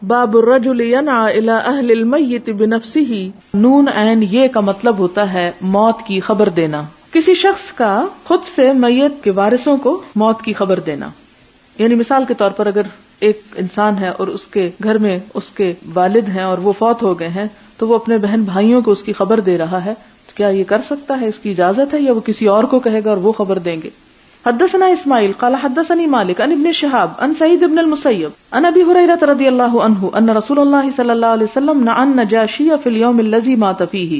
باب الرجل ينعى الى اهل المیت بنفسه. نون عین یہ کا مطلب ہوتا ہے موت کی خبر دینا. کسی شخص کا خود سے میت کے وارثوں کو موت کی خبر دینا. یعنی مثال کے طور پر اگر ایک انسان ہے اور اس کے گھر میں اس کے والد ہیں اور وہ فوت ہو گئے ہیں تو وہ اپنے بہن بھائیوں کو اس کی خبر دے رہا ہے، تو کیا یہ کر سکتا ہے؟ اس کی اجازت ہے یا وہ کسی اور کو کہے گا اور وہ خبر دیں گے؟ حدثنا اسماعیل قال حدثني مالك عن ابن شهاب عن سعيد بن المسيب عن ابي هريره رضي الله عنه ان رسول الله صلى الله عليه وسلم نعى النجاشي في اليوم الذي مات فيه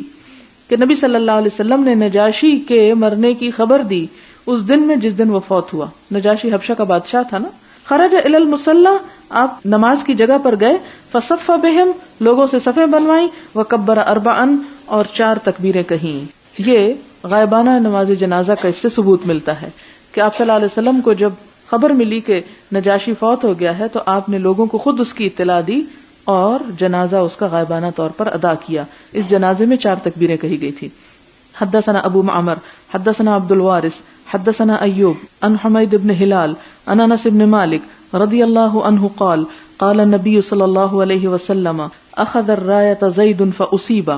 کہ نبی صلی اللہ علیہ وسلم نے نجاشی کے مرنے کی خبر دی اس دن میں جس دن وہ فوت ہوا. نجاشی حبشہ کا بادشاہ تھا نا. خرج الى المصلى، آپ نماز کی جگہ پر گئے. فصف بهم، لوگوں سے صفیں بنوائیں. وکبر اربعا، اور 4 تکبیریں کہیں. یہ غائبانہ نماز جنازہ کا اس سے ثبوت ملتا ہے کہ آپ صلی اللہ علیہ وسلم کو جب خبر ملی کہ نجاشی فوت ہو گیا ہے تو آپ نے لوگوں کو خود اس کی اطلاع دی اور جنازہ اس کا غائبانہ طور پر ادا کیا. اس جنازے میں 4 تکبیریں کہی گئی تھی. حدثنا ابو معمر حدثنا عبد الوارث حدثنا ایوب عن حمید بن ہلال عن انس بن مالک رضی اللہ عنہ قال قال النبی صلی اللہ علیہ وسلم اخذ الرایۃ زید فاصیب.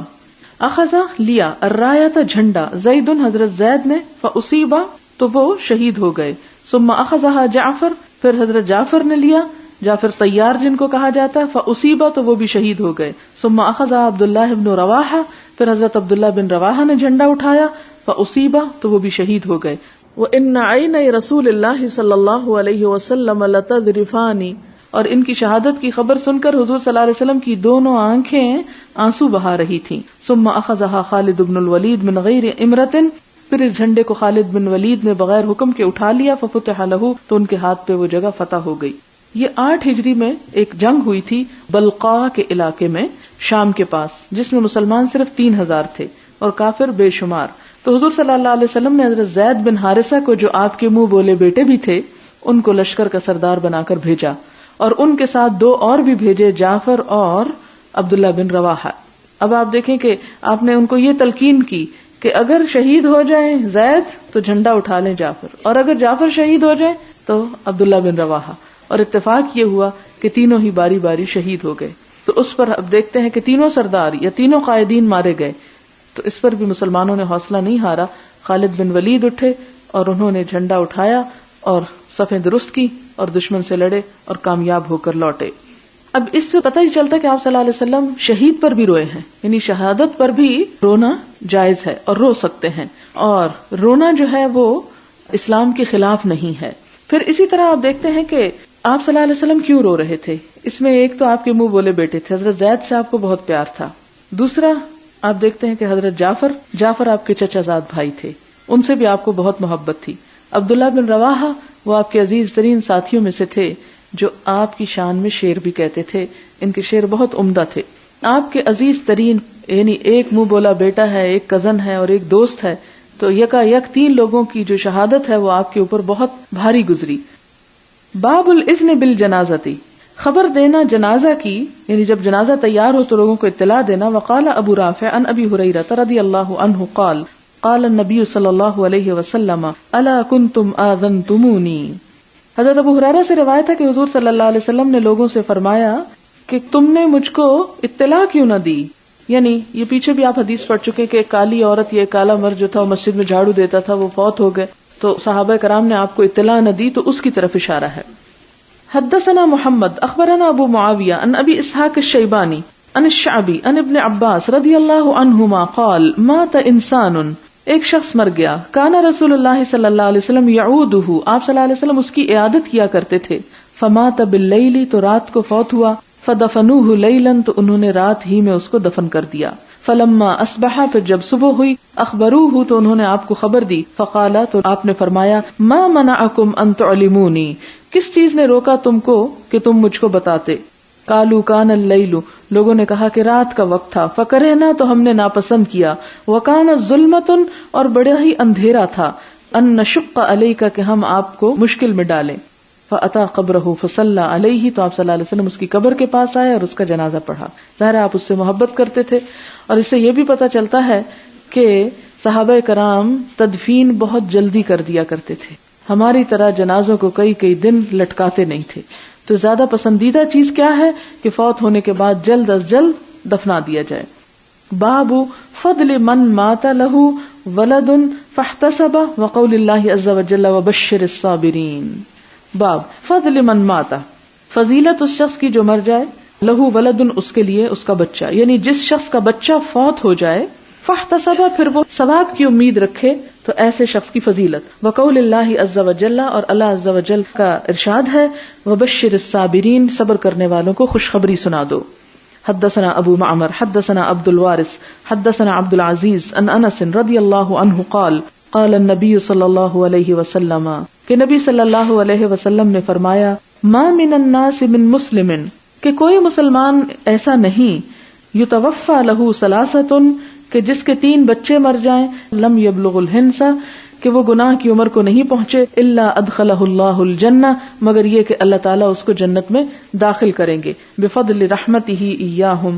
اخذ لیا، الرایۃ جھنڈا، زید حضرت زید نے، فاصیب تو وہ شہید ہو گئے. ثم اخذها جعفر، پھر حضرت جعفر نے لیا، جعفر طیار جن کو کہا جاتا ہے، فاصیب تو وہ بھی شہید ہو گئے. ثم اخذها عبداللہ بن رواحہ، پھر حضرت عبداللہ بن رواحہ نے جھنڈا اٹھایا، فاصیب تو وہ بھی شہید ہو گئے. وان عینی رسول اللہ صلی اللہ علیہ وسلم لتذرفان، اور ان کی شہادت کی خبر سن کر حضور صلی اللہ علیہ وسلم کی دونوں آنکھیں آنسو بہا رہی تھیں. ثم اخذها خالد بن الولید من غیر امرۃ، پھر اس جھنڈے کو خالد بن ولید نے بغیر حکم کے اٹھا لیا. ففتح له، تو ان کے ہاتھ پہ وہ جگہ فتح ہو گئی. یہ 8 ہجری میں ایک جنگ ہوئی تھی بلقاء کے علاقے میں شام کے پاس، جس میں مسلمان صرف 3000 تھے اور کافر بے شمار. تو حضور صلی اللہ علیہ وسلم نے حضرت زید بن حارثہ کو، جو آپ کے منہ بولے بیٹے بھی تھے، ان کو لشکر کا سردار بنا کر بھیجا، اور ان کے ساتھ 2 اور بھی بھیجے، جعفر اور عبداللہ بن رواحہ. اب آپ دیکھیں کہ آپ نے ان کو یہ تلقین کی کہ اگر شہید ہو جائیں زید تو جھنڈا اٹھا لیں جعفر، اور اگر جعفر شہید ہو جائیں تو عبداللہ بن رواحہ. اور اتفاق یہ ہوا کہ تینوں ہی باری باری شہید ہو گئے. تو اس پر اب دیکھتے ہیں کہ تینوں سردار یا تینوں قائدین مارے گئے. تو اس پر بھی مسلمانوں نے حوصلہ نہیں ہارا. خالد بن ولید اٹھے اور انہوں نے جھنڈا اٹھایا اور صفیں درست کی اور دشمن سے لڑے اور کامیاب ہو کر لوٹے. اب اس سے پتہ ہی چلتا کہ آپ صلی اللہ علیہ وسلم شہید پر بھی روئے ہیں، یعنی شہادت پر بھی رونا جائز ہے اور رو سکتے ہیں، اور رونا جو ہے وہ اسلام کے خلاف نہیں ہے. پھر اسی طرح آپ دیکھتے ہیں کہ آپ صلی اللہ علیہ وسلم کیوں رو رہے تھے. اس میں ایک تو آپ کے منہ بولے بیٹے تھے، حضرت زید سے آپ کو بہت پیار تھا. دوسرا آپ دیکھتے ہیں کہ حضرت جعفر آپ کے چچا زاد بھائی تھے، ان سے بھی آپ کو بہت محبت تھی. عبداللہ بن رواحہ وہ آپ کے عزیز ترین ساتھیوں میں سے تھے جو آپ کی شان میں شعر بھی کہتے تھے. ان کے شعر بہت عمدہ تھے. آپ کے عزیز ترین، یعنی ایک منہ بولا بیٹا ہے، ایک کزن ہے اور ایک دوست ہے، تو یکا یک 3 لوگوں کی جو شہادت ہے وہ آپ کے اوپر بہت بھاری گزری. باب الاذن بالجنازتی، خبر دینا جنازہ کی، یعنی جب جنازہ تیار ہو تو لوگوں کو اطلاع دینا. وقال ابو رافع عن ابی ہریرہ رضی اللہ عنہ قال قال النبی صلی اللہ علیہ وسلم الا کنتم آذنتمونی. حضرت ابو ہریرہ سے روایت ہے کہ حضور صلی اللہ علیہ وسلم نے لوگوں سے فرمایا کہ تم نے مجھ کو اطلاع کیوں نہ دی. یعنی یہ پیچھے بھی آپ حدیث پڑھ چکے کہ ایک کالی عورت یا ایک کالا مرد جو تھا وہ مسجد میں جھاڑو دیتا تھا، وہ فوت ہو گئے، تو صحابہ کرام نے آپ کو اطلاع نہ دی، تو اس کی طرف اشارہ ہے. حدثنا محمد اخبرنا ابو معاویہ عن ابی اسحاق الشیبانی عن الشعبی عن ابن عباس رضی اللہ عنہما قال مات انسان، ایک شخص مر گیا. کانا رسول اللہ صلی اللہ علیہ وسلم یعودہ، آپ صلی اللہ علیہ وسلم اس کی عیادت کیا کرتے تھے. فمات باللیل، تو رات کو فوت ہوا. فدفنوہ لیلا، تو انہوں نے رات ہی میں اس کو دفن کر دیا. فلما اصبح، پھر جب صبح ہوئی، اخبروہ، تو انہوں نے آپ کو خبر دی. فقالا، تو آپ نے فرمایا ما منعکم ان تعلمونی، کس چیز نے روکا تم کو کہ تم مجھ کو بتاتے. قالوا کان اللیل، لوگوں نے کہا کہ رات کا وقت تھا. فکرہنا، تو ہم نے ناپسند کیا. وکان ظلمۃ، اور بڑا ہی اندھیرا تھا. ان نشق علیک، کہ ہم آپ کو مشکل میں ڈالیں. فاتا قبرہ فصلی علیہ، تو آپ صلی اللہ علیہ وسلم اس کی قبر کے پاس آئے اور اس کا جنازہ پڑھا. ظاہر آپ اس سے محبت کرتے تھے، اور اس سے یہ بھی پتہ چلتا ہے کہ صحابہ کرام تدفین بہت جلدی کر دیا کرتے تھے. ہماری طرح جنازوں کو کئی دن لٹکاتے نہیں تھے. تو زیادہ پسندیدہ چیز کیا ہے کہ فوت ہونے کے بعد جلد از جلد دفنا دیا جائے. باب فضل من مات له ولد فاحتسب وقول اللہ عز وجل وبشر الصابرین. باب فضل من مات، فضیلت اس شخص کی جو مر جائے، لہو ولدن اس کے لیے اس کا بچہ، یعنی جس شخص کا بچہ فوت ہو جائے، فاحتسب پھر وہ ثواب کی امید رکھے، تو ایسے شخص کی فضیلت. وقول اللہ عز وجل اور اللہ عز وجل کا ارشاد ہے، وبشر الصابرین صبر کرنے والوں کو خوشخبری سنا دو. حدثنا ابو معمر حدثنا عبد الوارث حدثنا عبد العزیز عن انس رضی اللہ عنہ قال قال النبی صلی اللہ علیہ وسلم کہ نبی صلی اللہ علیہ وسلم نے فرمایا، ما من الناس من مسلم کہ کوئی مسلمان ایسا نہیں، یتوفى له ثلاثۃ کہ جس کے 3 بچے مر جائیں، لم یبلغ الحنس کہ وہ گناہ کی عمر کو نہیں پہنچے، الا ادخلہ اللہ الجنہ مگر یہ کہ اللہ تعالیٰ اس کو جنت میں داخل کریں گے، بفضل رحمتہ ایاہم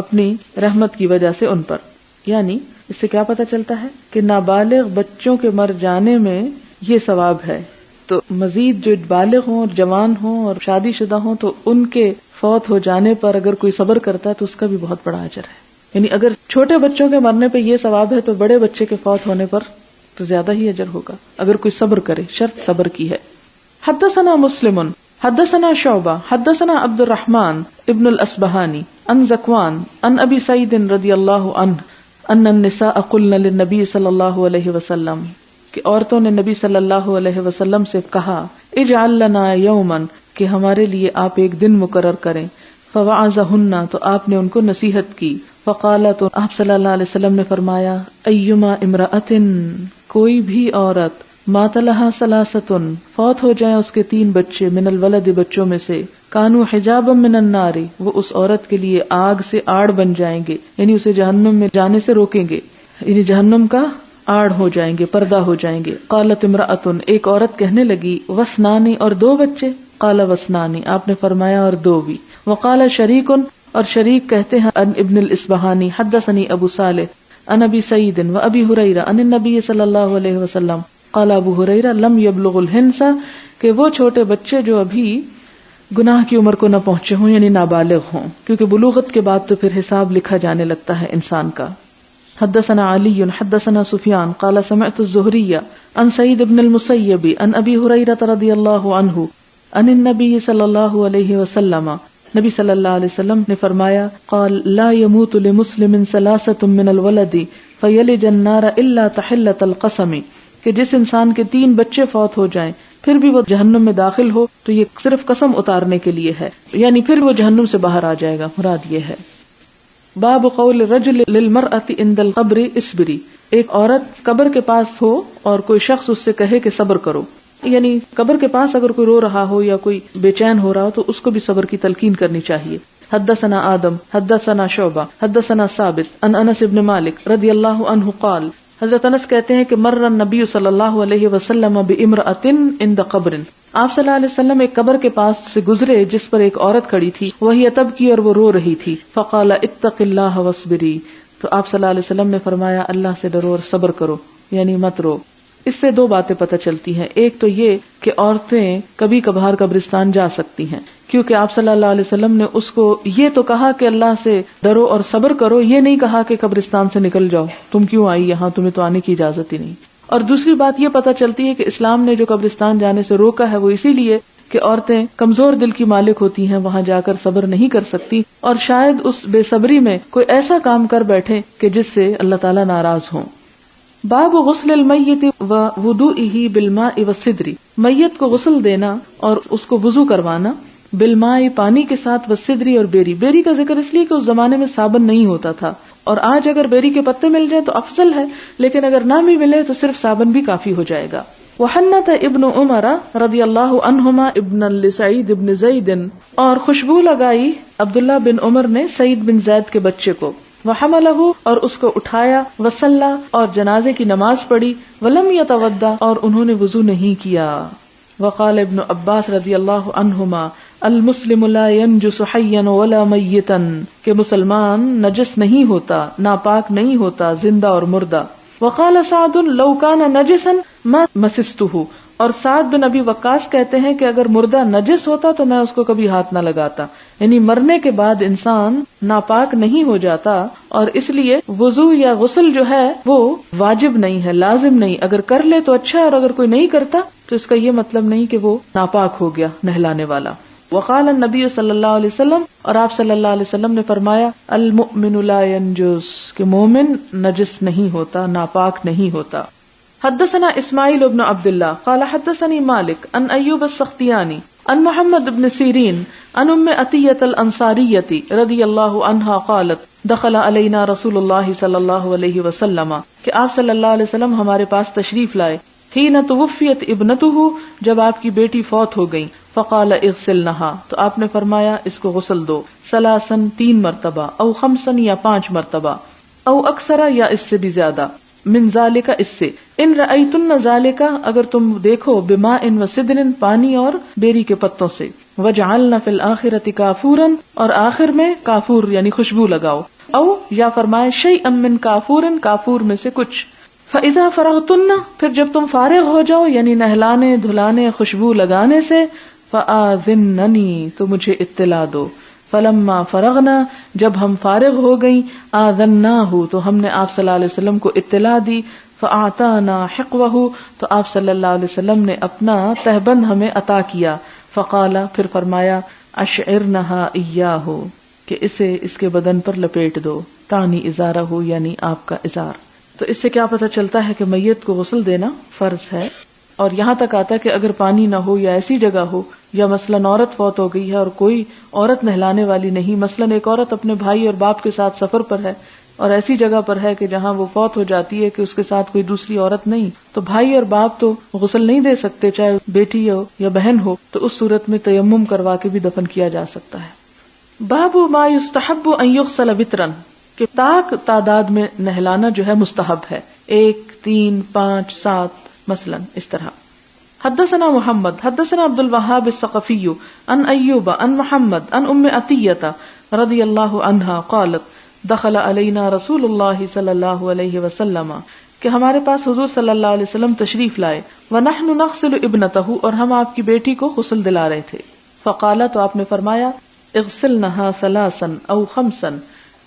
اپنی رحمت کی وجہ سے ان پر. یعنی اس سے کیا پتہ چلتا ہے کہ نابالغ بچوں کے مر جانے میں یہ ثواب ہے، تو مزید جو بالغ ہوں اور جوان ہوں اور شادی شدہ ہوں تو ان کے فوت ہو جانے پر اگر کوئی صبر کرتا ہے تو اس کا بھی بہت بڑا اجر ہے. یعنی اگر چھوٹے بچوں کے مرنے پہ یہ ثواب ہے تو بڑے بچے کے فوت ہونے پر تو زیادہ ہی اجر ہوگا اگر کوئی صبر کرے، شرط صبر کی ہے. حدثنا مسلم حدثنا شعبہ حدثنا عبد الرحمن ابن الاسبہانی عن ذکوان عن ابی سعید رضی اللہ عنہ ان النساء قلن للنبی صلی اللہ علیہ وسلم کہ عورتوں نے نبی صلی اللہ علیہ وسلم سے کہا، اجعل لنا یوما کہ ہمارے لیے آپ ایک دن مقرر کریں. فوعظہن تو آپ نے ان کو نصیحت کی. فقال تو آپ صلی اللہ علیہ وسلم نے فرمایا، ایما امرأۃ کوئی بھی عورت مات لہا ثلاثۃ فوت ہو جائیں اس کے 3 بچے، من الولد بچوں میں سے، کانوا حجابا من النار وہ اس عورت کے لیے آگ سے آڑ بن جائیں گے، یعنی اسے جہنم میں جانے سے روکیں گے، یعنی جہنم کا آڑ ہو جائیں گے، پردہ ہو جائیں گے. قالت امرأۃ ایک عورت کہنے لگی، وسنانی اور 2 بچے، قال وسنانی آپ نے فرمایا اور 2 بھی. وقال شریک اور شریک کہتے ہیں ان ابن الاسبہانی حدثنی ابو صالح ان ابی سعید و ابی ہریرہ ان النبی صلی اللہ علیہ وسلم قال ابو ہریرہ لم یبلغ الحنس کہ وہ چھوٹے بچے جو ابھی گناہ کی عمر کو نہ پہنچے ہوں یعنی نابالغ ہوں، کیونکہ بلوغت کے بعد تو پھر حساب لکھا جانے لگتا ہے انسان کا. حدثنا علی حدثنا سفیان قال سمعت الزہری عن سعید بن المسیب عن ابی ہریرہ رضی اللہ عنہ عن النبی صلی اللہ علیہ وسلم نبی صلی اللہ علیہ وسلم نے فرمایا، قال لا يموت لمسلم ثلاثة من الولد فيلج النار الا تحلة القسم کہ جس انسان کے 3 بچے فوت ہو جائیں پھر بھی وہ جہنم میں داخل ہو تو یہ صرف قسم اتارنے کے لیے ہے، یعنی پھر وہ جہنم سے باہر آ جائے گا، مراد یہ ہے. باب قول الرجل للمرأة عند القبر اصبری ایک عورت قبر کے پاس ہو اور کوئی شخص اس سے کہے کہ صبر کرو، یعنی قبر کے پاس اگر کوئی رو رہا ہو یا کوئی بے چین ہو رہا ہو تو اس کو بھی صبر کی تلقین کرنی چاہیے. حدثنا آدم حدثنا شعبہ حدثنا ثابت عن انس بن مالک رضی اللہ عنہ قال حضرت انس کہتے ہیں کہ مر النبی صلی اللہ علیہ وسلم بامرأۃ عند قبر آپ صلی اللہ علیہ وسلم ایک قبر کے پاس سے گزرے جس پر ایک عورت کھڑی تھی، وہی تبکی اور وہ رو رہی تھی. فقال اتق اللہ واصبری تو آپ صلی اللہ علیہ وسلم نے فرمایا اللہ سے ڈرو اور صبر کرو، یعنی مت رو. اس سے 2 باتیں پتہ چلتی ہیں. ایک تو یہ کہ عورتیں کبھی کبھار قبرستان جا سکتی ہیں، کیونکہ آپ صلی اللہ علیہ وسلم نے اس کو یہ تو کہا کہ اللہ سے ڈرو اور صبر کرو، یہ نہیں کہا کہ قبرستان سے نکل جاؤ، تم کیوں آئی یہاں، تمہیں تو آنے کی اجازت ہی نہیں. اور دوسری بات یہ پتہ چلتی ہے کہ اسلام نے جو قبرستان جانے سے روکا ہے وہ اسی لیے کہ عورتیں کمزور دل کی مالک ہوتی ہیں، وہاں جا کر صبر نہیں کر سکتی اور شاید اس بے صبری میں کوئی ایسا کام کر بیٹھے کہ جس سے اللہ تعالیٰ ناراض ہوں. باب غسل المیت و وضوئہ بالماء والسدر میت کو غسل دینا اور اس کو وضو کروانا، بالماء پانی کے ساتھ، والسدر اور بیری کا ذکر اس لیے کہ اس زمانے میں صابن نہیں ہوتا تھا، اور آج اگر بیری کے پتے مل جائیں تو افضل ہے، لیکن اگر نہ بھی ملے تو صرف صابن بھی کافی ہو جائے گا. وحنت ابن عمر رضی اللہ عنہما ابن لسعید ابن زید اور خوشبو لگائی عبداللہ بن عمر نے سعید بن زید کے بچے کو، وحملہ اور اس کو اٹھایا، وصلی اور جنازے کی نماز پڑھی، ولم یتودع اور انہوں نے وضو نہیں کیا. وقال ابن عباس رضی اللہ عنہما المسلم لا ينجس حیا ولا میتا کہ مسلمان نجس نہیں ہوتا، ناپاک نہیں ہوتا، زندہ اور مردہ. وقال سعد لو كان نجسا ما مسسته اور سعد بن ابی وقاص کہتے ہیں کہ اگر مردہ نجس ہوتا تو میں اس کو کبھی ہاتھ نہ لگاتا. یعنی مرنے کے بعد انسان ناپاک نہیں ہو جاتا، اور اس لیے وضو یا غسل جو ہے وہ واجب نہیں ہے، لازم نہیں. اگر کر لے تو اچھا، اور اگر کوئی نہیں کرتا تو اس کا یہ مطلب نہیں کہ وہ ناپاک ہو گیا نہلانے والا. وقال النبی صلی اللہ علیہ وسلم، اور آپ صلی اللہ علیہ وسلم نے فرمایا، المؤمن لا ينجس، کہ مومن نجس نہیں ہوتا، ناپاک نہیں ہوتا. حدثنا اسماعیل بن عبد اللہ قال حدثني مالک عن ایوب السختیانی عن محمد بن سیرین عن ام عطیۃ الانصاریۃ رضی اللہ عنہا قالت دخل علینا رسول اللہ صلی اللہ علیہ وسلم، کہ آپ صلی اللہ علیہ وسلم ہمارے پاس تشریف لائے. حین توفیت ابنتہ، جب آپ کی بیٹی فوت ہو گئی. فقال اغسلنہا، تو آپ نے فرمایا اس کو غسل دو. ثلاثاً، 3 مرتبہ، او خمساً، یا 5 مرتبہ، او اکثر، یا اس سے بھی زیادہ. من ذالک، اس سے. ان رأیتن ذالک، اگر تم دیکھو، بماء و سدر، پانی اور بیری کے پتوں سے. وجعلن فی الآخرۃ کافورا، اور آخر میں کافور یعنی خوشبو لگاؤ. او یا فرمائے شیئا من کافور، کافور میں سے کچھ. فإذا فرغتن، پھر جب تم فارغ ہو جاؤ، یعنی نہلانے دھلانے خوشبو لگانے سے. فآذننی، تو مجھے اطلاع دو. فلما فرغنا، جب ہم فارغ ہو گئیں. آذناہ، تو ہم نے آپ صلی اللہ علیہ وسلم کو اطلاع دی. فاعطانا حقوہ، تو آپ صلی اللہ علیہ وسلم نے اپنا تہبند ہمیں عطا کیا. فقال، پھر فرمایا، اشعرنہا ایاہ، کہ اسے اس کے بدن پر لپیٹ دو. تانی ازارہ، یعنی آپ کا ازار. تو اس سے کیا پتہ چلتا ہے کہ میت کو غسل دینا فرض ہے. اور یہاں تک آتا ہے کہ اگر پانی نہ ہو یا ایسی جگہ ہو، یا مثلاً عورت فوت ہو گئی ہے اور کوئی عورت نہلانے والی نہیں، مثلاً ایک عورت اپنے بھائی اور باپ کے ساتھ سفر پر ہے اور ایسی جگہ پر ہے کہ جہاں وہ فوت ہو جاتی ہے کہ اس کے ساتھ کوئی دوسری عورت نہیں، تو بھائی اور باپ تو غسل نہیں دے سکتے، چاہے بیٹی ہو یا بہن ہو. تو اس صورت میں تیمم کروا کے بھی دفن کیا جا سکتا ہے. باب ما یستحب ان یغسل وترا، کہ تاک تعداد میں نہلانا جو ہے مستحب ہے، 1، 3، 5، 7 مثلا اس طرح. حدثنا محمد حدثنا عبد الوهاب الثقفی عن ایوب عن محمد عن ام عطیۃ رضی اللہ عنہا قالت دخل علینا رسول اللہ صلی اللہ علیہ وسلم، کہ ہمارے پاس حضور صلی اللہ علیہ وسلم تشریف لائے. ونحن نغسل ابنتہ، اور ہم آپ کی بیٹی کو غسل دلا رہے تھے. فقال، تو آپ نے فرمایا، اغسلنہا ثلاثا او خمسا،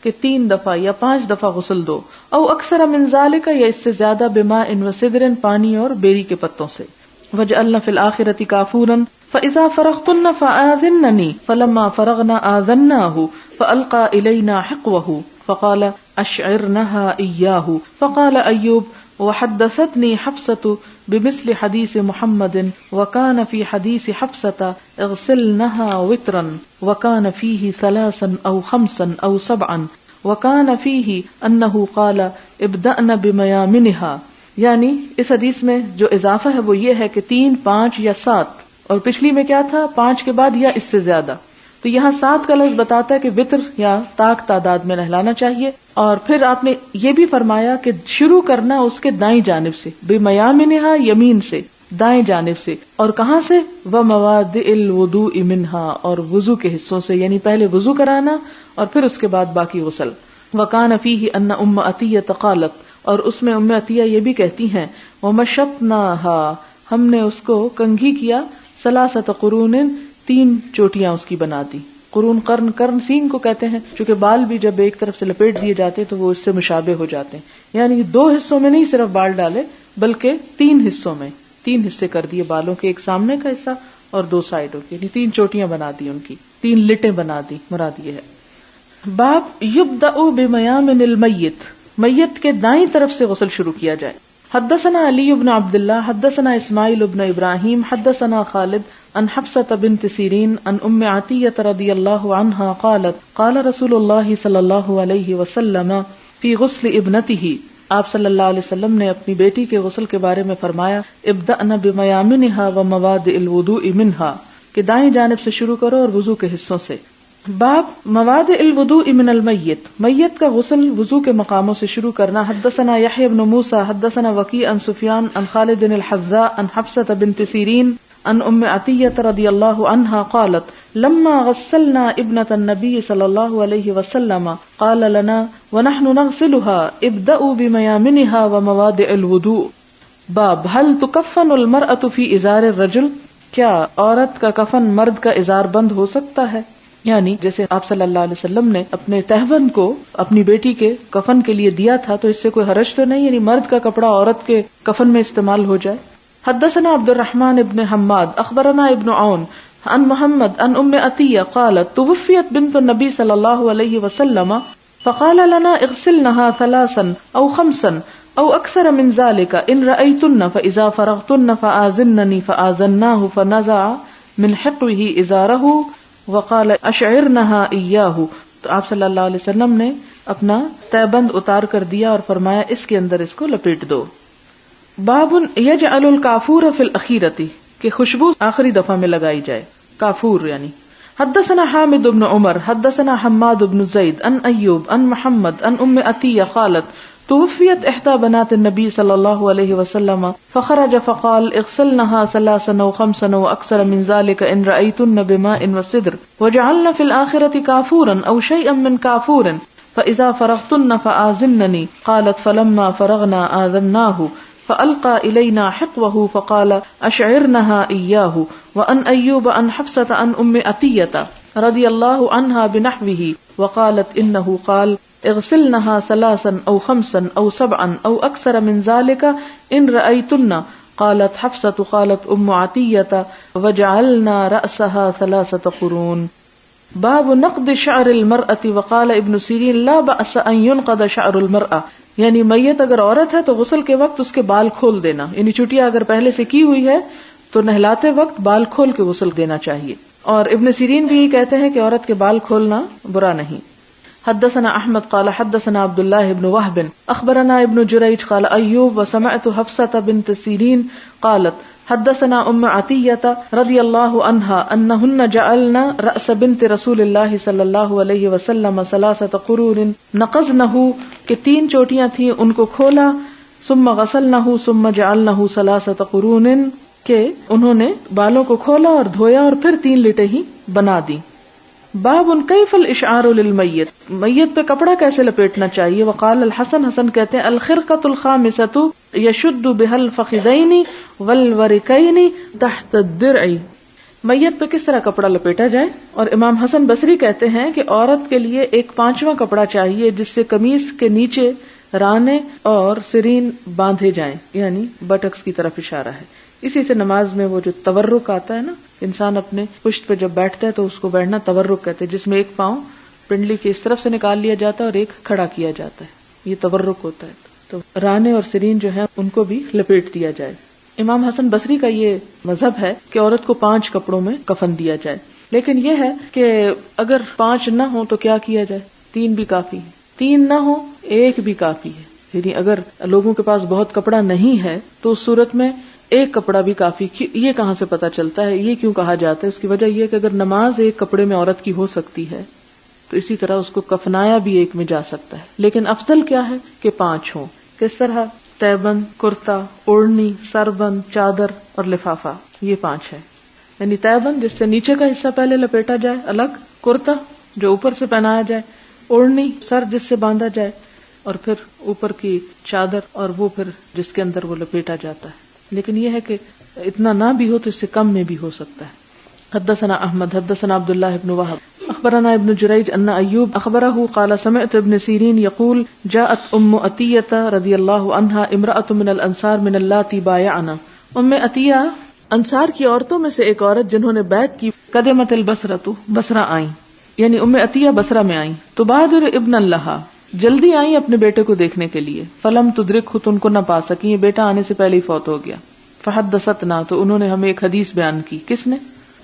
کہ 3 دفعہ یا 5 دفعہ غسل دو. او اکثر من ذالک، یا اس سے زیادہ، بماء و سدر، پانی اور بیری کے پتوں سے. وجعلن فی الآخرۃ کافورا فإذا فرغتن فآذننی فلما فرغنا آذناہ فألقى إلینا حقوہ فقال اشعرنہا ایاہ. فقال ایوب وحدثتنی حفصة بمثل حدیث محمد وكان في حديث حفصة اغسلنها وترا وكان فيه 3 أو 5 أو 7 وكان فيه أنه قال ابدأن بميامنها. یعنی اس حدیث میں جو اضافہ ہے وہ یہ ہے کہ 3، 5 یا 7، اور پچھلی میں کیا تھا، 5 کے بعد یا اس سے زیادہ. تو یہاں 7 کا لفظ بتاتا ہے کہ وطر یا طاق تعداد میں نہلانا چاہیے. اور پھر آپ نے یہ بھی فرمایا کہ شروع کرنا اس کے دائیں جانب سے، بمیامنہا، یمین سے، دائیں جانب سے. اور کہاں سے، وموادع الوضوء منہا، اور وضو کے حصوں سے، یعنی پہلے وضو کرانا اور پھر اس کے بعد باقی غسل. وکان فیہ ان ام عطیۃ قالت، اور اس میں ام عطیہ یہ بھی کہتی ہیں، ومشطناہا، ہم نے اس کو کنگھی کیا، 3 قرون، 3 چوٹیاں اس کی بنا دی. قرون، قرن سینگ کو کہتے ہیں، چونکہ بال بھی جب ایک طرف سے لپیٹ دیے جاتے تو وہ اس سے مشابہ ہو جاتے ہیں. یعنی 2 حصوں میں نہیں صرف بال ڈالے، بلکہ 3 حصوں میں، 3 حصے کر دیے بالوں کے، ایک سامنے کا حصہ اور 2 سائڈوں کے، یعنی 3 چوٹیاں بنا دی، ان کی 3 لٹیں بنا دی، مراد یہ ہے. باب یبدأ بمیامن المیت، میت کے دائیں طرف سے غسل شروع کیا جائے. حدثنا علی بن عبد اللہ حدثنا اسماعیل بن ابراہیم حدثنا خالد عن حفصة بنت سیرین عن ام عطیۃ رضی اللہ عنہا قالت قال رسول اللہ صلی اللہ علیہ وسلم فی غسل ابنتہ، آپ صلی اللہ علیہ وسلم نے اپنی بیٹی کے غسل کے بارے میں فرمایا، ابدأن بمیامنہا وموادع الوضوء منہا، کہ دائیں جانب سے شروع کرو اور وضو کے حصوں سے. باب موادع الوضوء من المیت، میت کا غسل وضو کے مقاموں سے شروع کرنا. حدثنا یحیی بن موسیٰ حدثنا وکیع عن سفیان عن خالد الحذاء عن حفصة بنت سیرین عن ام عطیۃ رضی اللہ عنہا قالت لما غسلنا ابنة النبی صلی اللہ علیہ وسلم قال لنا ونحن نغسلها ابدأوا بمیامنها وموادع الوضوء. باب هل تکفن المرأة فی ازار الرجل، کیا عورت کا کفن مرد کا ازار بند ہو سکتا ہے؟ یعنی جیسے آپ صلی اللہ علیہ وسلم نے اپنے تہبند کو اپنی بیٹی کے کفن کے لیے دیا تھا، تو اس سے کوئی حرج تو نہیں، یعنی مرد کا کپڑا عورت کے کفن میں استعمال ہو جائے. حدثنا عبد الرحمن ابن حماد اخبرنا ابن عون عن محمد عن ام عطیہ قالت توفیت بنت النبی صلی اللہ علیہ وسلم فقال لنا اغسلنها ثلاثا او خمسا او اکثر من ذلك ان رأيتن فاذا فرغتن فآذنني فآذناه فنزع من حقوه ازاره وقال اشعرنها اياه. تو آپ صلی اللہ علیہ وسلم نے اپنا تہبند اتار کر دیا اور فرمایا اس کے اندر اس کو لپیٹ دو. باب یجعل الکافور فی الاخیرۃ، کہ خوشبو آخری دفعہ میں لگائی جائے، کافور یعنی. حدثنا حامد بن عمر حدثنا حماد بن زید عن ایوب عن محمد عن ام عطیہ قالت توفیت احدى بنات النبی صلی اللہ علیہ وسلم فخرج فقال اغسلنها ثلاثا او خمسا او اکثر من ذلك ان رأيتن بماء وسدر وجعلن في الآخرة كافورا او شيئا من كافور فاذا فرغتن فآذنني قالت فلما فرغنا آذناه فألقى إلينا حقوه فقال أشعرنها إياه. وأن أيوب عن حفصة عن أم عطية رضي الله عنها بنحوه وقالت إنه قال اغسلنها ثلاثا أو خمسا أو سبعا أو أكثر من ذلك إن رأيتن. قالت حفصة قالت أم عطية وجعلنا رأسها 3 قرون. باب نقد شعر المرأة وقال ابن سیرین لا بأس أن ينقض شعر المرأة، یعنی میت اگر عورت ہے تو غسل کے وقت اس کے بال کھول دینا، یعنی چٹیا اگر پہلے سے کی ہوئی ہے تو نہلاتے وقت بال کھول کے غسل دینا چاہیے. اور ابن سیرین بھی یہ کہتے ہیں کہ عورت کے بال کھولنا برا نہیں. حدثنا احمد قال حدثنا عبد الله بن وهب اخبرنا ابن جریج قال ایوب وسمعت حفصة بنت سیرین قالت حدثنا ام عطیہ رضی اللہ عنہا انہن جعلن رأس بنت رسول اللہ صلی اللہ علیہ وسلم 3 قرون نقضنہ، کہ 3 چوٹیاں تھیں ان کو کھولا، ثم غسلنہ ثم جعلنہ 3 قرون، کہ انہوں نے بالوں کو کھولا اور دھویا اور پھر 3 لٹیں ہی بنا دی. باب کیف الاشعار للمیت، میت پہ کپڑا کیسے لپیٹنا چاہیے. وقال الحسن، حسن کہتے ہیں الخرقۃ الخامسۃ یشد بها الفخذین والورکین تحت الدرع، میت پہ کس طرح کپڑا لپیٹا جائے. اور امام حسن بصری کہتے ہیں کہ عورت کے لیے ایک 5واں کپڑا چاہیے جس سے قمیص کے نیچے رانے اور سرین باندھے جائیں، یعنی بٹکس کی طرف اشارہ ہے. اسی سے نماز میں وہ جو تورک آتا ہے نا، انسان اپنے پشت پہ جب بیٹھتا ہے تو اس کو بیٹھنا تورک کہتے ہیں، جس میں ایک پاؤں پنڈلی کی اس طرف سے نکال لیا جاتا ہے اور ایک کھڑا کیا جاتا ہے، یہ تورک ہوتا ہے. تو رانے اور سرین جو ہے ان کو بھی لپیٹ دیا جائے. امام حسن بصری کا یہ مذہب ہے کہ عورت کو 5 کپڑوں میں کفن دیا جائے، لیکن یہ ہے کہ اگر 5 نہ ہو تو کیا کیا جائے، 3 بھی کافی ہے، 3 نہ ہو 1 بھی کافی ہے. یعنی اگر لوگوں کے پاس بہت کپڑا نہیں ہے تو اس صورت میں 1 کپڑا بھی کافی. یہ کہاں سے پتا چلتا ہے، یہ کیوں کہا جاتا ہے؟ اس کی وجہ یہ کہ اگر نماز 1 کپڑے میں عورت کی ہو سکتی ہے تو اسی طرح اس کو کفنایا بھی 1 میں جا سکتا ہے، لیکن افضل کیا ہے کہ 5 ہوں. کس طرح؟ تہبند، کرتا، اوڑھنی، سربند، چادر اور لفافہ، یہ 5 ہے. یعنی تہبند جس سے نیچے کا حصہ پہلے لپیٹا جائے الگ، کرتا جو اوپر سے پہنایا جائے، اوڑھنی سر جس سے باندھا جائے، اور پھر اوپر کی چادر اور وہ پھر جس کے اندر وہ لپیٹا جاتا ہے. لیکن یہ ہے کہ اتنا نہ بھی ہو تو اس سے کم میں بھی ہو سکتا ہے. حدثنا احمد حدثنا عبد الله بن وهب اخبرنا ابن جریج ان ایوب اخبره قال سمعت ابن سیرین یقول جاءت ام عطیہ رضی اللہ عنہا امرأة من الانصار من اللاتي بایعنا. ام عطیہ انصار کی عورتوں میں سے ایک عورت جنہوں نے بیعت کی. قدمت البصرۃ، بصرہ آئیں، یعنی ام عطیہ بصرہ میں آئیں. تبادر ابن لها، جلدی آئیں اپنے بیٹے کو دیکھنے کے لیے. فلم تدرکہ، تو ان کو نہ پا سکی، یہ بیٹا آنے سے پہلے ہی فوت ہو گیا. فحدثتنا، تو انہوں نے ہمیں ایک حدیث بیان کی. کس نے؟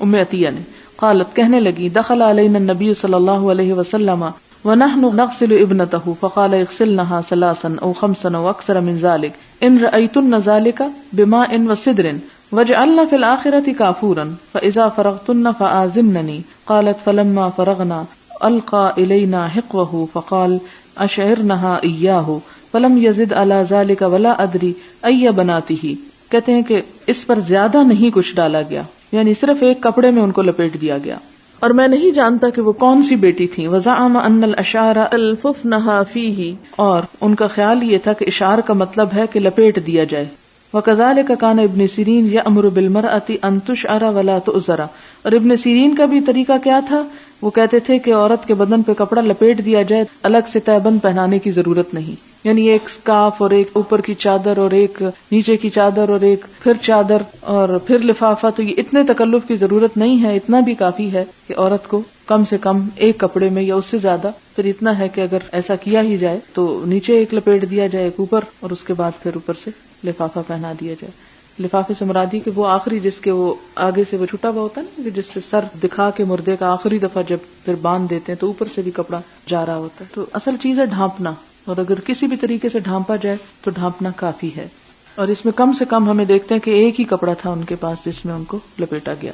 ام عطیہ نے. قالت، کہنے لگی دخل علینا النبی صلی اللہ علیہ وسلم ونحن نغسل ابنته فقال اغسلنها 3 او 5 او اکثر من ذلك ان رأيتن ذلك بماء وسدر وجعلنا في الآخرة كافورا فإذا فرغتن فآذنني. قالت فلما فرغنا ألقى إلينا حقوه فقال أشعرنها إياه فلم يزد على ذلك ولا أدري أي بناته. کہتے ہیں کہ اس پر زیادہ نہیں کچھ ڈالا گیا، یعنی صرف 1 کپڑے میں ان کو لپیٹ دیا گیا، اور میں نہیں جانتا کہ وہ کون سی بیٹی تھی. وزعم ان الاشعار الففنها فيه، اور ان کا خیال یہ تھا کہ اشعار کا مطلب ہے کہ لپیٹ دیا جائے. وَكَذَلِكَ كَانَ ابن سیرین یأمر بالمرأة ان تشعر ولا تؤزر. اور ابن سیرین کا بھی طریقہ کیا تھا؟ وہ کہتے تھے کہ عورت کے بدن پہ کپڑا لپیٹ دیا جائے، الگ سے تہبند پہنانے کی ضرورت نہیں. یعنی ایک سکارف اور ایک اوپر کی چادر اور ایک نیچے کی چادر اور ایک پھر چادر اور پھر لفافہ، تو یہ اتنے تکلف کی ضرورت نہیں ہے. اتنا بھی کافی ہے کہ عورت کو کم سے کم ایک کپڑے میں یا اس سے زیادہ، پھر اتنا ہے کہ اگر ایسا کیا ہی جائے تو نیچے ایک لپیٹ دیا جائے، ایک اوپر، اور اس کے بعد پھر اوپر سے لفافہ پہنا دیا جائے. لفافے سے مرادی کہ وہ آخری جس کے وہ آگے سے وہ چھٹا ہوا ہوتا ہے نا، کہ جس سے سر دکھا کے مردے کا آخری دفعہ جب پھر باندھ دیتے ہیں تو اوپر سے بھی کپڑا جا رہا ہوتا ہے. تو اصل چیز ہے ڈھانپنا، اور اگر کسی بھی طریقے سے ڈھانپا جائے تو ڈھانپنا کافی ہے. اور اس میں کم سے کم ہمیں دیکھتے ہیں کہ ایک ہی کپڑا تھا ان کے پاس جس میں ان کو لپیٹا گیا.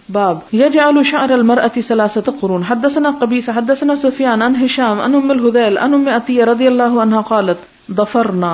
باب یجعل شعر المرأة 3 قرون. حدثنا قبیصہ حدثنا سفیان عن ہشام عن ام الہذیل عن ام عطیہ رضی اللہ عنہا قالت ضفرنا.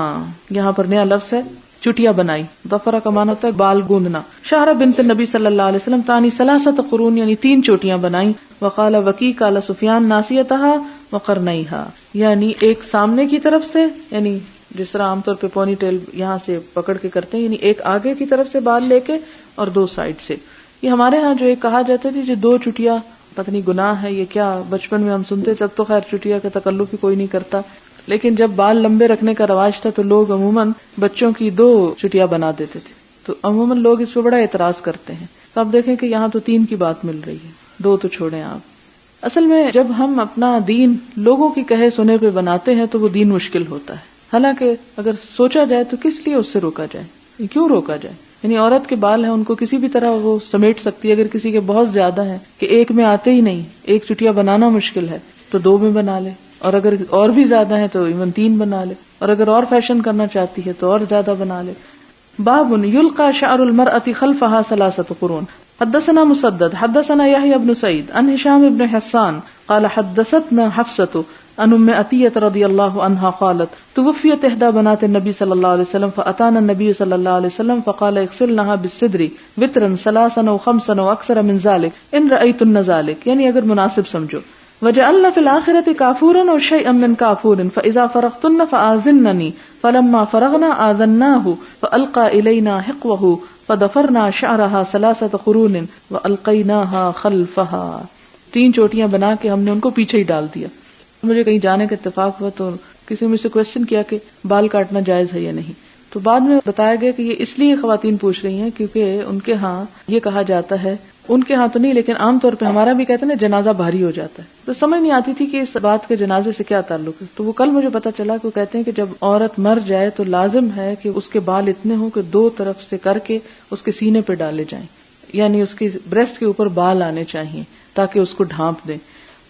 یہاں پر نیا لفظ ہے چٹیا بنائی. ضفرہ کا معنی ہوتا ہے بال گوندنا. شہر بنت نبی صلی اللہ علیہ وسلم تانی 3 قرون، یعنی 3 چوٹیاں بنائیں. وقال وکی قال سفیان ناسیتها وقرنیها، یعنی ایک سامنے کی طرف سے، یعنی جس طرح عام طور پہ پونی ٹیل یہاں سے پکڑ کے کرتے ہیں، یعنی ایک آگے کی طرف سے بال لے کے اور 2 سائڈ سے. یہ ہمارے ہاں جو ایک کہا جاتا ہے جو 2 چٹیا، پتہ نہیں گناہ ہے یہ کیا، بچپن میں ہم سنتے تب تو خیر چٹیا کا تکلف ہی کوئی نہیں کرتا، لیکن جب بال لمبے رکھنے کا رواج تھا تو لوگ عموماً بچوں کی 2 چٹیا بنا دیتے تھے. تو عموماً لوگ اس پہ بڑا اعتراض کرتے ہیں. تو آپ دیکھیں کہ یہاں تو 3 کی بات مل رہی ہے، 2 تو چھوڑیں آپ. اصل میں جب ہم اپنا دین لوگوں کی کہے سنے پہ بناتے ہیں تو وہ دین مشکل ہوتا ہے. حالانکہ اگر سوچا جائے تو کس لیے اس سے روکا جائے، کیوں روکا جائے؟ یعنی عورت کے بال ہیں ان کو کسی بھی طرح وہ سمیٹ سکتی ہے. اگر کسی کے بہت زیادہ ہیں کہ ایک میں آتے ہی نہیں، ایک چٹیا بنانا مشکل ہے، تو 2 میں بنا لے، اور اگر اور بھی زیادہ ہیں تو ایون 3 بنا لے، اور اگر اور فیشن کرنا چاہتی ہے تو اور زیادہ بنا لے. باب یلقى شعر المرأة خلفها 3 قرون. حدثنا مسدد حدثنا يحيى بن سعيد عن هشام بن حسان قال حدثتنا حفصة عن ام عطية رضي الله عنها قالت توفيت احدى بنات النبي صلى الله عليه وسلم فاتانا النبي صلى الله عليه وسلم فقال اغسلنها بالسدر وترا 3 أو 5 أو اكثر من ذلك ان رايتن ذلك، یعنی اگر مناسب سمجھو. وجعلنا في الآخرة كافورا أو شيئا من كافور فإذا فرغتن فآذنني فلما فرغنا آذناه فألقى إلينا حقوه فضفرنا شعرها 3 قرون وألقيناها خلفها. 3 چوٹیاں بنا کے ہم نے ان کو پیچھے ہی ڈال دیا. مجھے کہیں جانے کا اتفاق ہوا تو کسی مجھ سے کوشچن کیا کہ بال کاٹنا جائز ہے یا نہیں، تو بعد میں بتایا گیا کہ یہ اس لیے خواتین پوچھ رہی ہیں کیونکہ ان کے ہاں یہ کہا جاتا ہے، ان کے ہاں تو نہیں لیکن عام طور پہ ہمارا بھی کہتے ہیں نا جنازہ بھاری ہو جاتا ہے، تو سمجھ نہیں آتی تھی کہ اس بات کے جنازے سے کیا تعلق ہے. تو وہ کل مجھے پتا چلا کہ وہ کہتے ہیں کہ جب عورت مر جائے تو لازم ہے کہ اس کے بال اتنے ہوں کہ 2 طرف سے کر کے اس کے سینے پہ ڈالے جائیں، یعنی اس کی بریسٹ کے اوپر بال آنے چاہیے تاکہ اس کو ڈھانپ دیں.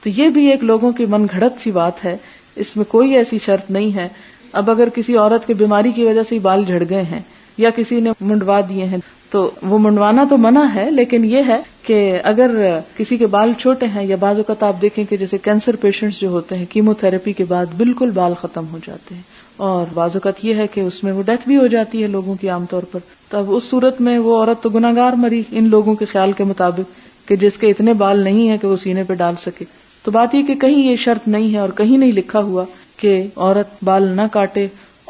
تو یہ بھی ایک لوگوں کی من گھڑت سی بات ہے، اس میں کوئی ایسی شرط نہیں ہے. اب اگر کسی عورت کے بیماری کی وجہ سے بال جھڑ گئے ہیں یا کسی نے منڈوا دیے ہیں تو وہ منڈوانا تو منع ہے، لیکن یہ ہے کہ اگر کسی کے بال چھوٹے ہیں یا بعض اوقات آپ دیکھیں کہ جیسے کینسر پیشنٹس جو ہوتے ہیں کیمو تھراپی کے بعد بالکل بال ختم ہو جاتے ہیں، اور بعض اوقات یہ ہے کہ اس میں وہ ڈیتھ بھی ہو جاتی ہے لوگوں کی عام طور پر. تو اب اس صورت میں وہ عورت تو گناہگار مری ان لوگوں کے خیال کے مطابق کہ جس کے اتنے بال نہیں ہیں کہ وہ سینے پہ ڈال سکے. تو بات یہ کہ کہیں یہ شرط نہیں ہے اور کہیں نہیں لکھا ہوا کہ عورت بال نہ کاٹے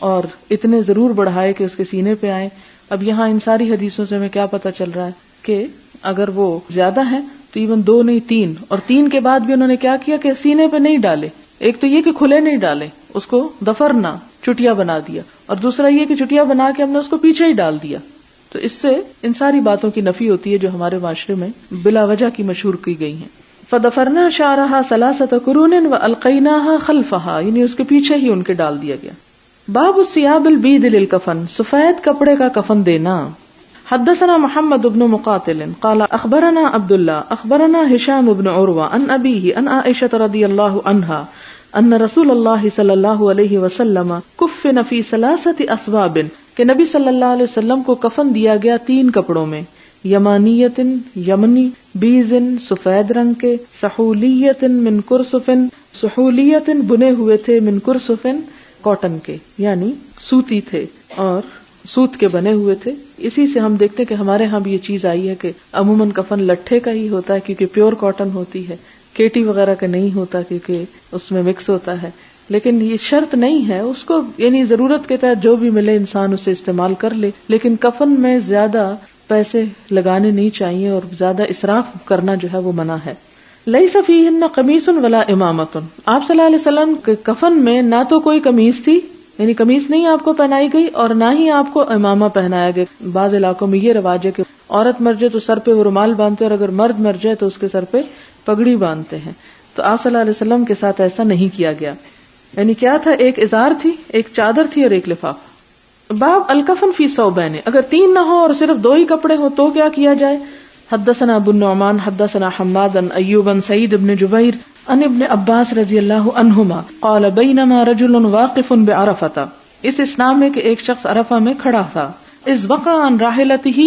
اور اتنے ضرور بڑھائے کہ اس کے سینے پہ آئیں. اب یہاں ان ساری حدیثوں سے ہمیں کیا پتا چل رہا ہے کہ اگر وہ زیادہ ہیں تو ایون 2 نہیں 3، اور 3 کے بعد بھی انہوں نے کیا کیا کہ سینے پہ نہیں ڈالے. ایک تو یہ کہ کھلے نہیں ڈالے، اس کو دفرنا چٹیا بنا دیا، اور دوسرا یہ کہ چٹیا بنا کے ہم نے اس کو پیچھے ہی ڈال دیا. تو اس سے ان ساری باتوں کی نفی ہوتی ہے جو ہمارے معاشرے میں بلا وجہ کی مشہور کی گئی ہیں. فَضَفَرْنَا شَعْرَهَا 3 قُرُونٍ وَأَلْقَيْنَاهَا خَلْفَهَا، یعنی اس کے پیچھے ہی ان کے ڈال دیا گیا. باب الثياب البيض للكفن، سفید کپڑے کا کفن دینا. حدثنا محمد بن مقاتل قال اخبرنا عبد الله اخبرنا هشام بن عروة عن ابيه عن عائشة رضي الله عنها ان رسول الله صلی اللہ علیہ وسلم کفن فی 3 اثواب، کہ نبی صلی اللہ علیہ وسلم کو کفن دیا گیا 3 کپڑوں میں، یمانیت یمنی، بیز سفید رنگ کے، سحولیت من کرسف، سحولیت بنے ہوئے تھے، من کرسف کاٹن کے یعنی سوتی تھے اور سوت کے بنے ہوئے تھے. اسی سے ہم دیکھتے ہیں کہ ہمارے ہاں بھی یہ چیز آئی ہے کہ عموماً کفن لٹھے کا ہی ہوتا ہے کیونکہ پیور کاٹن ہوتی ہے، کیٹی وغیرہ کا نہیں ہوتا کیونکہ اس میں مکس ہوتا ہے. لیکن یہ شرط نہیں ہے اس کو، یعنی ضرورت کے تحت جو بھی ملے انسان اسے استعمال کر لے، لیکن کفن میں زیادہ پیسے لگانے نہیں چاہیے اور زیادہ اسراف کرنا جو ہے وہ منع ہے. لیس فیہن قمیص ولا امامۃ، آپ صلی اللہ علیہ وسلم کے کفن میں نہ تو کوئی قمیص تھی، یعنی قمیص نہیں آپ کو پہنائی گئی، اور نہ ہی آپ کو امامہ پہنایا گیا. بعض علاقوں میں یہ رواج ہے کہ عورت مر جائے تو سر پہ وہ رومال باندھتے ہیں، اور اگر مرد مر جائے تو اس کے سر پہ پگڑی باندھتے ہیں. تو آپ صلی اللہ علیہ وسلم کے ساتھ ایسا نہیں کیا گیا. یعنی کیا تھا، ایک ازار تھی، ایک چادر تھی اور ایک لفافہ. باب الکفن فی ثوبین، اگر 3 نہ ہو اور صرف 2 ہی کپڑے ہو تو کیا کیا جائے. حدثنا ابو النعمان حدثنا حماد عن ایوب عن سعید بن جبیر عن ابن عباس رضی اللہ عنہما قال بینما رجل واقف بعرفۃ، اس اسناد میں کہ ایک شخص عرفہ میں کھڑا تھا، اذ وقع عن راحلتہ،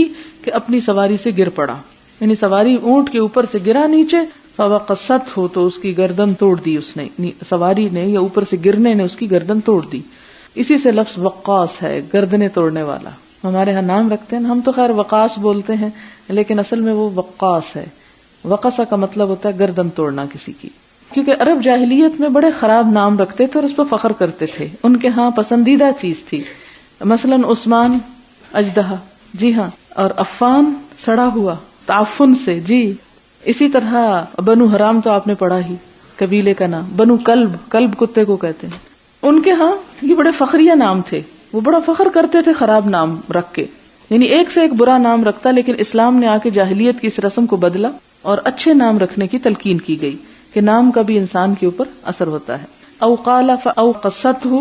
کہ اپنی سواری سے گر پڑا، یعنی سواری اونٹ کے اوپر سے گرا نیچے، فوقصتہ، تو اس کی گردن توڑ دی، اس نے سواری نے یا اوپر سے گرنے نے اس کی گردن توڑ دی. اسی سے لفظ وقاص ہے، گردنیں توڑنے والا. ہمارے ہاں نام رکھتے ہیں، ہم تو خیر وقاص بولتے ہیں، لیکن اصل میں وہ وقاص ہے. وقصہ کا مطلب ہوتا ہے گردن توڑنا کسی کی. کیونکہ عرب جاہلیت میں بڑے خراب نام رکھتے تھے اور اس پہ فخر کرتے تھے، ان کے ہاں پسندیدہ چیز تھی. مثلا عثمان اجدہا، جی ہاں، اور عفان سڑا ہوا، تعفن سے، جی. اسی طرح بنو حرام تو آپ نے پڑھا ہی، قبیلے کا نام. بنو کلب، کلب کتے کو کہتے ہیں. ان کے ہاں یہ بڑے فخریہ نام تھے، وہ بڑا فخر کرتے تھے خراب نام رکھ کے، یعنی ایک سے ایک برا نام رکھتا. لیکن اسلام نے آ کے جاہلیت کی اس رسم کو بدلا اور اچھے نام رکھنے کی تلقین کی گئی کہ نام کا بھی انسان کے اوپر اثر ہوتا ہے. او قال فاوقصته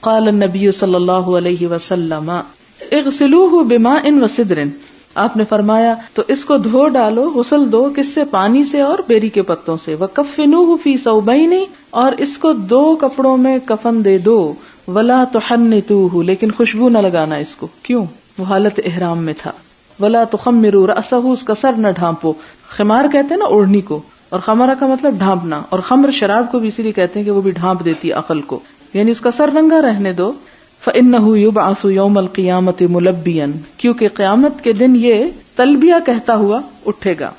قال النبی صلی اللہ علیہ وسلم اغسلوه بماء وسدر، آپ نے فرمایا تو اس کو دھو ڈالو، غسل دو، کس سے؟ پانی سے اور بیری کے پتوں سے. وکفنوه فی ثوبین، اور اس کو 2 کپڑوں میں کفن دے دو. ولا تحنتوه، لیکن خوشبو نہ لگانا اس کو. کیوں؟ وہ حالت احرام میں تھا. ولا تخمروا رأسه، اس کا سر نہ ڈھانپو. خمار کہتے ہیں نا اوڑھنی کو، اور خمرہ کا مطلب ڈھانپنا، اور خمر شراب کو بھی اسی لیے کہتے ہیں کہ وہ بھی ڈھانپ دیتی ہے عقل کو، یعنی اس کا سر ننگا رہنے دو. فإنه يبعث يوم القيامة ملبيا، کیونکہ قیامت کے دن یہ تلبیہ کہتا ہوا اٹھے گا.